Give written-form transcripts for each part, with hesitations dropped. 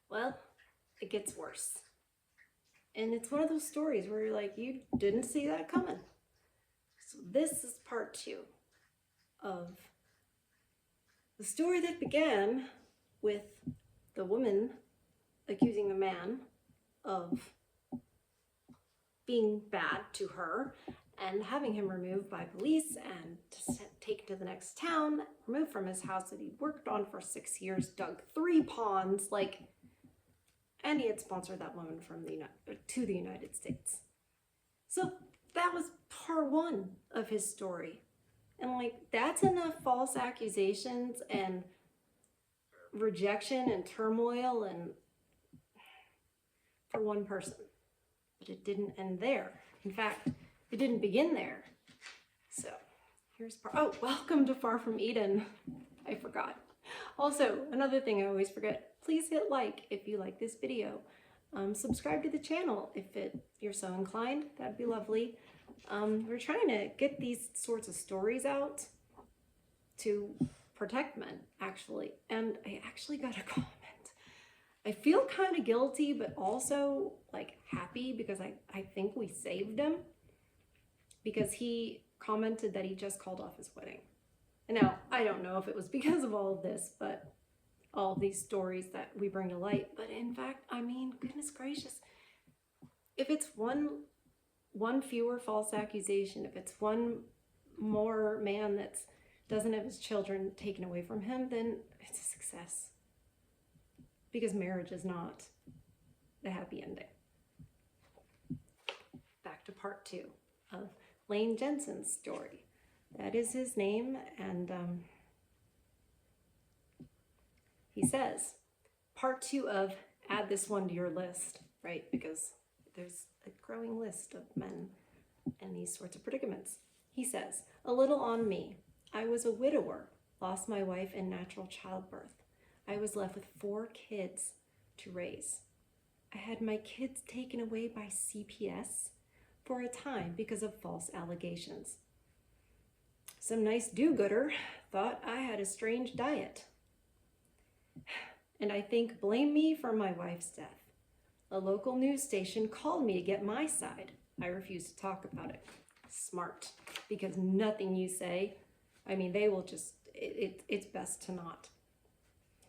Well, it gets worse. And it's one of those stories where you're like, you didn't see that coming. So this is part 2 of the story that began with the woman accusing the man of being bad to her and having him removed by police and taken to the next town, removed from his house that he'd worked on for 6 years, dug 3 ponds, and he had sponsored that woman to the United States. So that was part 1 of his story. And that's enough false accusations and rejection and turmoil and for one person. But it didn't end there. In fact, it didn't begin there. So here's welcome to Far From Eden. I forgot. Also, another thing I always forget, please hit like if you like this video. Subscribe to the channel if you're so inclined. That'd be lovely. We're trying to get these sorts of stories out to protect men, actually. And I actually got a comment. I feel kind of guilty, but also happy because I think we saved him, because he commented that he just called off his wedding. And now, I don't know if it was because of all of this, but all of these stories that we bring to light. But in fact, I mean, goodness gracious, if it's one fewer false accusation, if it's one more man that doesn't have his children taken away from him, then it's a success. Because marriage is not the happy ending. Back to part 2 of Lane Jensen's story. That is his name, and he says, part 2 of add this one to your list, right? Because there's a growing list of men and these sorts of predicaments. He says, a little on me. I was a widower, lost my wife in natural childbirth. I was left with 4 kids to raise. I had my kids taken away by CPS for a time because of false allegations. Some nice do-gooder thought I had a strange diet. And I think blamed me for my wife's death. A local news station called me to get my side. I refused to talk about it. Smart, because nothing you say, I mean, they will just, it's best to not.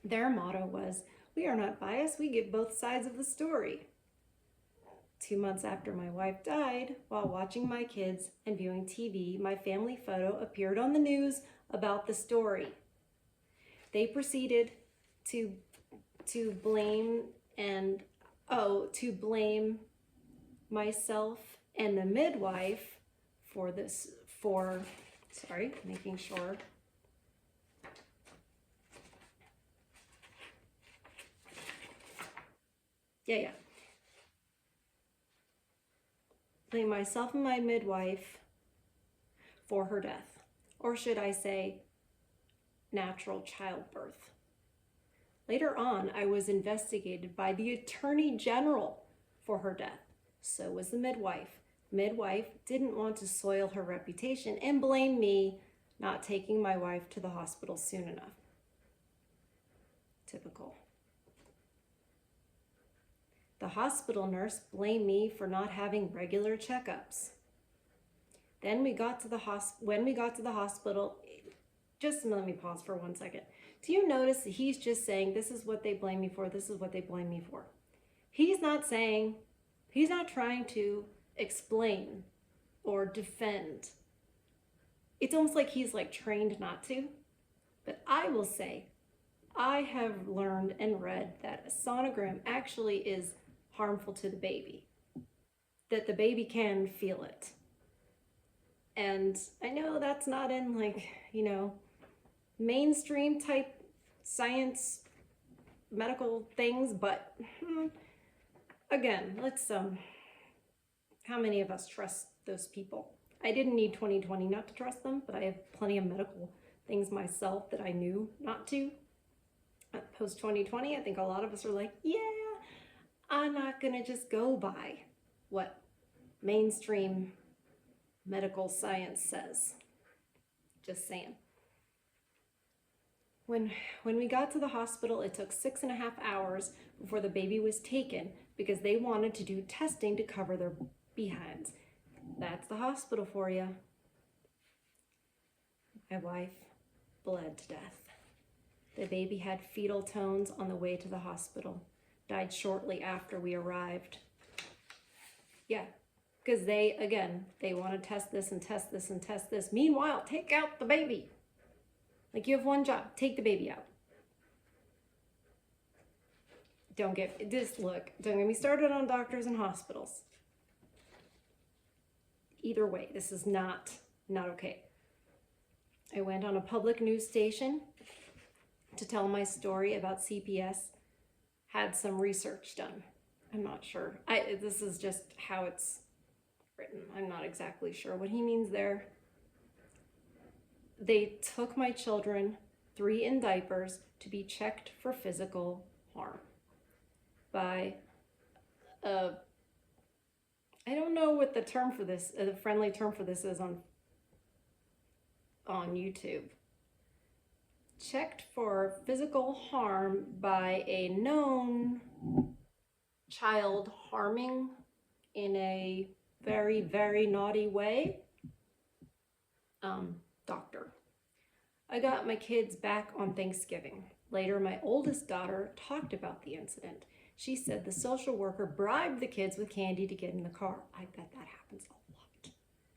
Their motto was, we are not biased, we give both sides of the story. 2 months after my wife died, while watching my kids and viewing TV, my family photo appeared on the news about the story. They proceeded to blame myself and the midwife making sure. Blame myself and my midwife for her death. Or should I say, natural childbirth. Later on, I was investigated by the Attorney General for her death. So was the midwife. Midwife didn't want to soil her reputation and blamed me not taking my wife to the hospital soon enough. Typical. The hospital nurse blamed me for not having regular checkups. Then when we got to the hospital, just let me pause for 1 second. Do you notice that he's just saying, this is what they blame me for, this is what they blame me for? He's not trying to explain or defend. It's almost like he's trained not to. But I will say, I have learned and read that a sonogram actually is harmful to the baby. That the baby can feel it. And I know that's not in mainstream type science medical things, but again, let's how many of us trust those people? I didn't need 2020 not to trust them, but I have plenty of medical things myself that I knew not to. Post 2020, I think a lot of us are like, yeah, I'm not gonna just go by what mainstream medical science says. Just saying. When we got to the hospital, it took 6.5 hours before the baby was taken because they wanted to do testing to cover their behinds. That's the hospital for you. My wife bled to death. The baby had fetal tones on the way to the hospital. Died shortly after we arrived. Yeah, because they want to test this and test this and test this. Meanwhile, take out the baby. Like, you have one job, take the baby out. Don't get me started on doctors and hospitals. Either way, this is not okay. I went on a public news station to tell my story about CPS, had some research done. I'm not sure. This is just how it's written. I'm not exactly sure what he means there. They took my children, 3 in diapers, to be checked for physical harm by I don't know what the term for this, the friendly term for this is on YouTube. Checked for physical harm by a known child harming in a very, very naughty way doctor. I got my kids back on Thanksgiving. Later, my oldest daughter talked about the incident. She said the social worker bribed the kids with candy to get in the car. I bet that happens a lot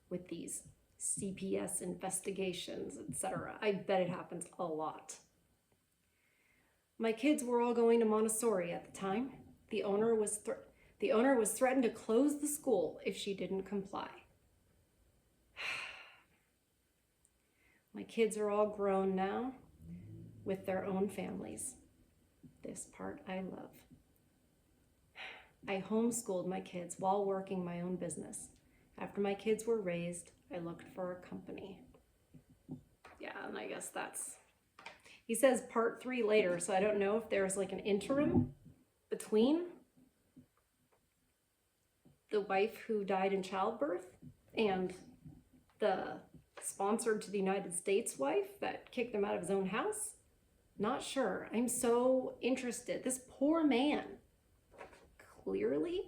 with these CPS investigations, etc. I bet it happens a lot. My kids were all going to Montessori at the time. The owner was threatened to close the school if she didn't comply. My kids are all grown now with their own families. This part I love. I homeschooled my kids while working my own business. After my kids were raised, I looked for a company. Yeah, and I guess that's... He says part 3 later, so I don't know if there's like an interim between the wife who died in childbirth and the sponsored to the United States wife that kicked him out of his own house. Not sure. I'm so interested. This poor man, clearly,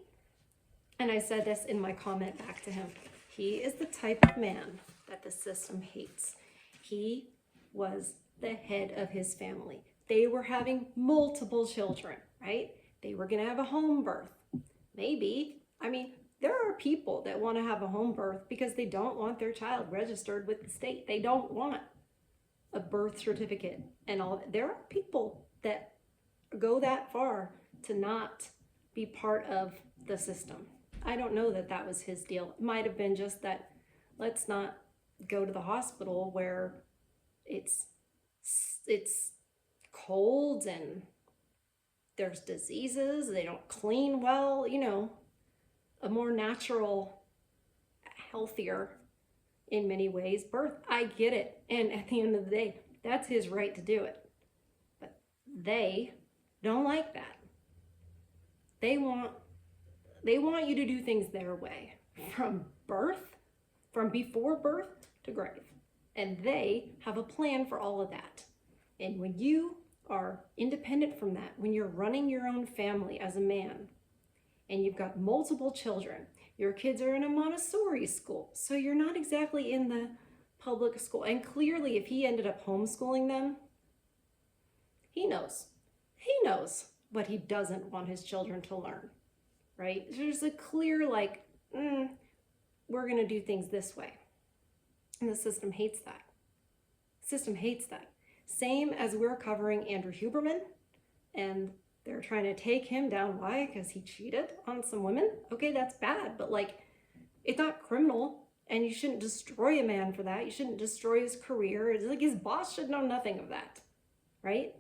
and I said this in my comment back to him, he is the type of man that the system hates. He was the head of his family. They were having multiple children, right? They were gonna have a home birth. Maybe, I mean, there are people that want to have a home birth because they don't want their child registered with the state. They don't want a birth certificate and all that. There are people that go that far to not be part of the system. I don't know that that was his deal. It might have been just that let's not go to the hospital where it's cold and there's diseases, they don't clean well, you know, a more natural, healthier, in many ways, birth. I get it. And at the end of the day, that's his right to do it. But they don't like that. They want you to do things their way. From birth, from before birth to grave. And they have a plan for all of that. And when you are independent from that, when you're running your own family as a man, and you've got multiple children, your kids are in a Montessori school, so you're not exactly in the public school. And clearly, if he ended up homeschooling them, he knows what he doesn't want his children to learn, right? There's a clear, like, we're gonna do things this way. And the system hates that. The system hates that. Same as we're covering Andrew Huberman, and they're trying to take him down. Why? Because he cheated on some women. Okay, that's bad, but like, it's not criminal, and you shouldn't destroy a man for that. You shouldn't destroy his career. It's like his boss should know nothing of that, right?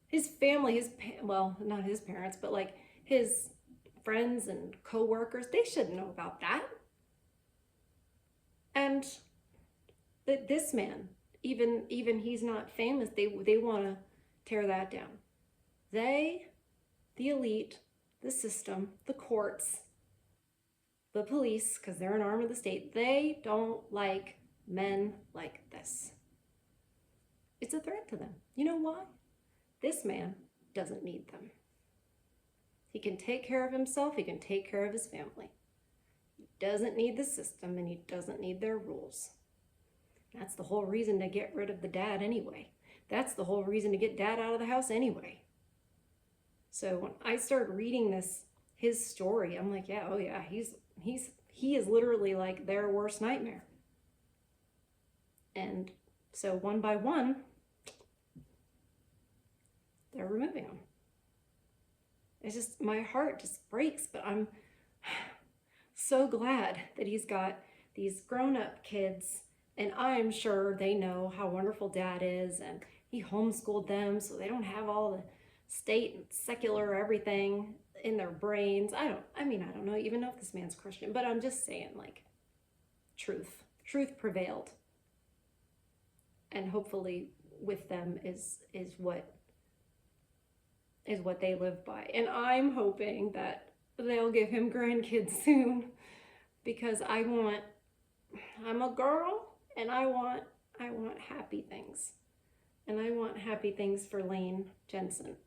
His family, well, not his parents, but like his friends and co-workers, they shouldn't know about that. And this man, even he's not famous, they want to tear that down. They, the elite, the system, the courts, the police, because they're an arm of the state, they don't like men like this. It's a threat to them. You know why? This man doesn't need them. He can take care of himself. He can take care of his family. He doesn't need the system, and he doesn't need their rules. That's the whole reason to get rid of the dad anyway. That's the whole reason to get dad out of the house anyway. So when I started reading his story, I'm like, yeah, oh yeah, he is literally like their worst nightmare. And so one by one, they're removing him. It's just, my heart just breaks, but I'm so glad that he's got these grown-up kids, and I'm sure they know how wonderful dad is, and he homeschooled them so they don't have all the state and secular everything in their brains. I don't know even know if this man's Christian, but I'm just saying, like, truth prevailed. And hopefully with them is what they live by. And I'm hoping that they'll give him grandkids soon, because I'm a girl, and I want happy things. And I want happy things for Lane Jensen.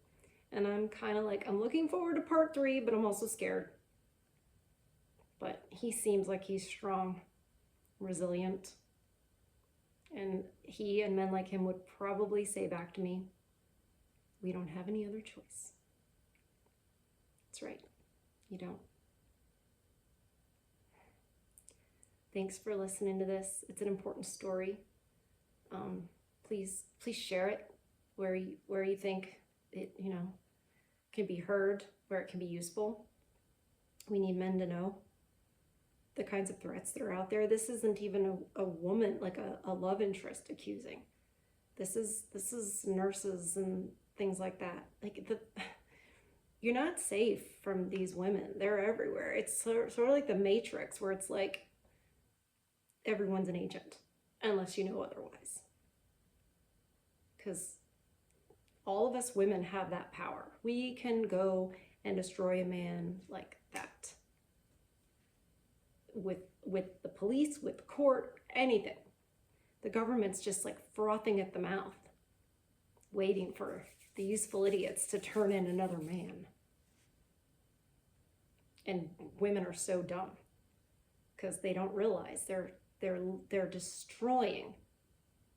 And I'm kind of like, I'm looking forward to part 3, but I'm also scared. But he seems like he's strong, resilient. And he and men like him would probably say back to me, we don't have any other choice. That's right. You don't. Thanks for listening to this. It's an important story. Please share it where you think it, can be heard, where it can be useful. We need men to know the kinds of threats that are out there. This isn't even a woman, like a love interest accusing. This is nurses and things like that. Like, you're not safe from these women. They're everywhere. It's sort of like the Matrix, where it's like everyone's an agent unless you know otherwise. Because all of us women have that power. We can go and destroy a man like that. With the police, with the court, anything. The government's just like frothing at the mouth, waiting for the useful idiots to turn in another man. And women are so dumb because they don't realize they're destroying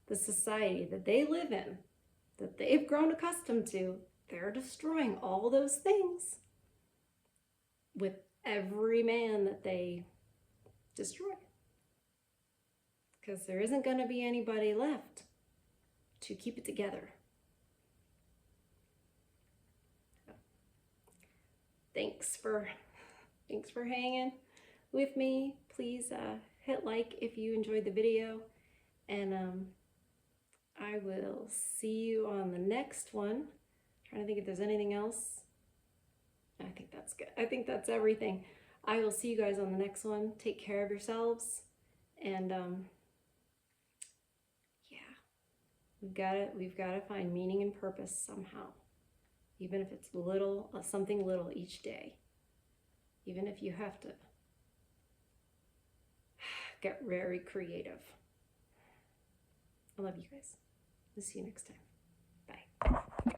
the society that they live in, that they've grown accustomed to. They're destroying all those things with every man that they destroy. Because there isn't going to be anybody left to keep it together. Thanks for hanging with me. Please hit like if you enjoyed the video, and I will see you on the next one. I'm trying to think if there's anything else. I think that's good. I think that's everything. I will see you guys on the next one. Take care of yourselves, and yeah, we've got to find meaning and purpose somehow, even if it's little, something little each day. Even if you have to get very creative. I love you guys. We'll see you next time. Bye.